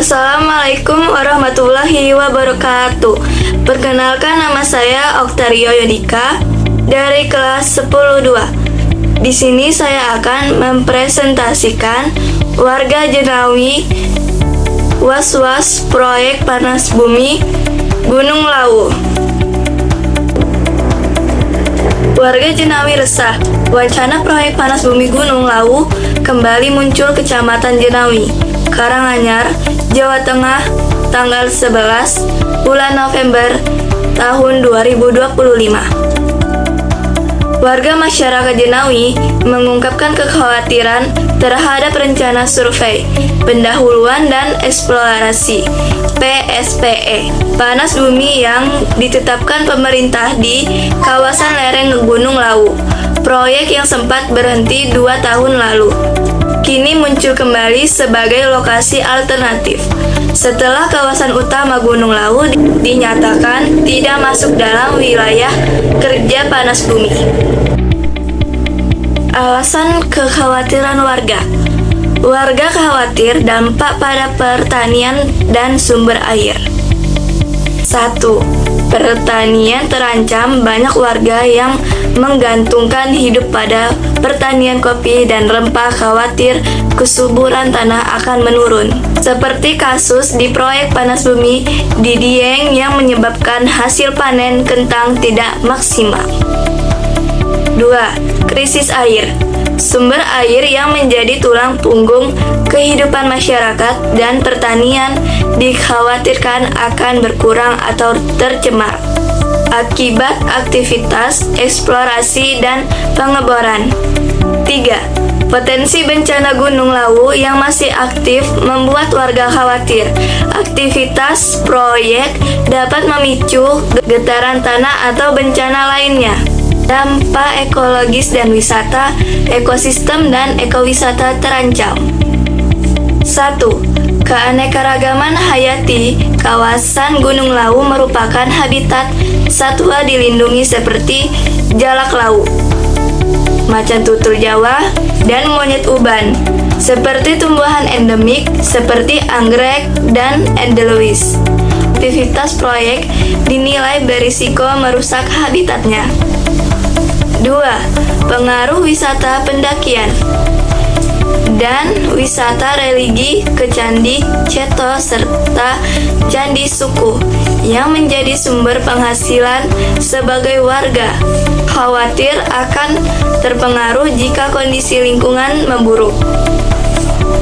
Assalamualaikum warahmatullahi wabarakatuh. Perkenalkan, nama saya Oktario Yodika dari kelas 10-2. Di sini saya akan mempresentasikan warga Jenawi was-was proyek panas bumi Gunung Lawu. Warga Jenawi resah, wacana proyek panas bumi Gunung Lawu kembali muncul Kecamatan Jenawi, Karanganyar, Jawa Tengah, tanggal 11 bulan November tahun 2025. Warga masyarakat Jenawi mengungkapkan kekhawatiran terhadap rencana survei, pendahuluan dan eksplorasi PSPE panas bumi yang ditetapkan pemerintah di kawasan lereng Gunung Lawu. Proyek yang sempat berhenti 2 tahun lalu kini muncul kembali sebagai lokasi alternatif setelah kawasan utama Gunung Lawu dinyatakan tidak masuk dalam wilayah kerja panas bumi. Alasan kekhawatiran warga. Warga khawatir dampak pada pertanian dan sumber air. 1. Pertanian terancam. Banyak warga yang menggantungkan hidup pada pertanian kopi dan rempah khawatir kesuburan tanah akan menurun. Seperti kasus di proyek panas bumi di Dieng yang menyebabkan hasil panen kentang tidak maksimal. 2. Krisis air. Sumber air yang menjadi tulang punggung kehidupan masyarakat dan pertanian dikhawatirkan akan berkurang atau tercemar akibat aktivitas eksplorasi dan pengeboran. 3. Potensi bencana Gunung Lawu yang masih aktif membuat warga khawatir. Aktivitas proyek dapat memicu getaran tanah atau bencana lainnya. Dampak ekologis dan wisata, ekosistem dan ekowisata terancam. 1. Keanekaragaman hayati. Kawasan Gunung Lawu merupakan habitat satwa dilindungi seperti jalak lawu, macan tutul Jawa, dan monyet uban, seperti tumbuhan endemik seperti anggrek dan edelweiss. Aktivitas proyek dinilai berisiko merusak habitatnya. 2. Pengaruh wisata pendakian dan wisata religi ke Candi Ceto serta Candi Suku yang menjadi sumber penghasilan sebagai warga. Khawatir akan terpengaruh jika kondisi lingkungan memburuk.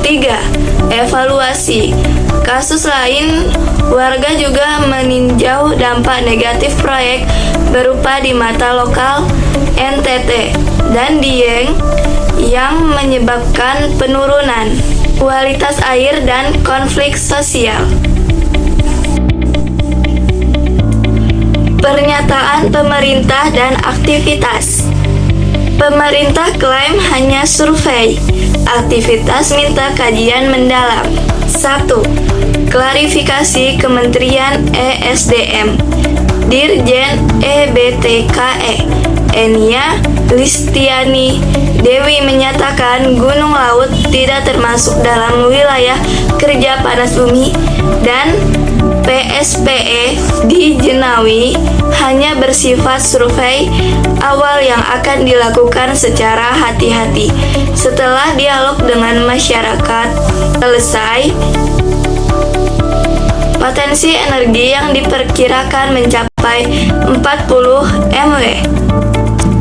3. Evaluasi. Kasus lain, warga juga meninjau dampak negatif proyek berupa di mata lokal NTT dan Dieng yang menyebabkan penurunan kualitas air dan konflik sosial. Pernyataan pemerintah dan aktivitas. Pemerintah klaim hanya survei, aktivitas minta kajian mendalam. 1. Klarifikasi Kementerian ESDM. Dirjen EBTKE Enia Listiani Dewi menyatakan Gunung Lawu tidak termasuk dalam wilayah kerja panas bumi dan PSPE di Jenawi hanya bersifat survei awal yang akan dilakukan secara hati-hati. Setelah dialog dengan masyarakat selesai, potensi energi yang diperkirakan mencapai 40 MW,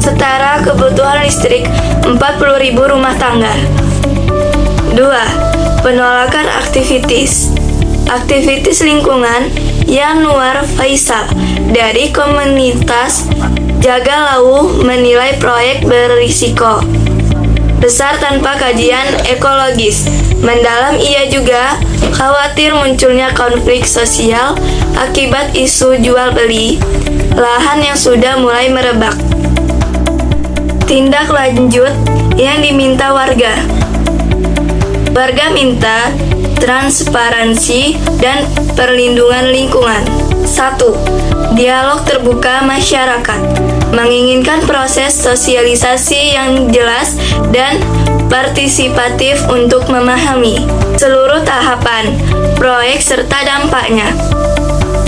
setara kebutuhan listrik 40.000 rumah tangga. 2. Penolakan aktivitas lingkungan. Yanuar Faisal dari komunitas Jaga Lawu menilai proyek berisiko besar tanpa kajian ekologis mendalam. Ia juga khawatir munculnya konflik sosial akibat isu jual beli lahan yang sudah mulai merebak. Tindak lanjut yang diminta warga. Warga minta transparansi dan perlindungan lingkungan. 1. Dialog terbuka masyarakat. Menginginkan proses sosialisasi yang jelas dan partisipatif untuk memahami seluruh tahapan proyek serta dampaknya.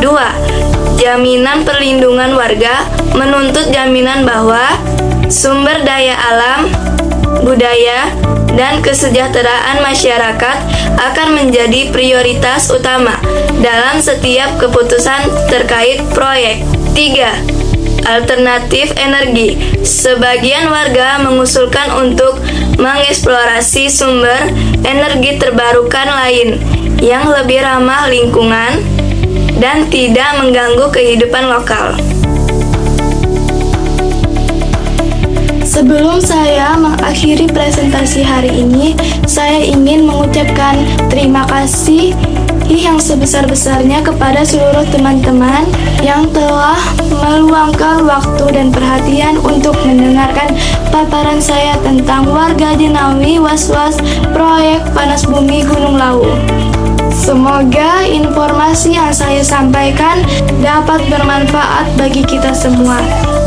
2. Jaminan perlindungan warga menuntut jaminan bahwa sumber daya alam, budaya, dan kesejahteraan masyarakat akan menjadi prioritas utama dalam setiap keputusan terkait proyek. 3. Alternatif energi. Sebagian warga mengusulkan untuk mengeksplorasi sumber energi terbarukan lain yang lebih ramah lingkungan dan tidak mengganggu kehidupan lokal. Sebelum saya mengakhiri presentasi hari ini, saya ingin mengucapkan terima kasih yang sebesar-besarnya kepada seluruh teman-teman yang telah meluangkan waktu dan perhatian untuk mendengarkan paparan saya tentang warga Jenawi Was-Was proyek Panas Bumi Gunung Lawu. Semoga informasi yang saya sampaikan dapat bermanfaat bagi kita semua.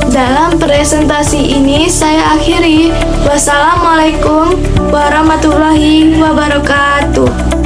Dalam presentasi ini saya akhiri. Wassalamualaikum warahmatullahi wabarakatuh.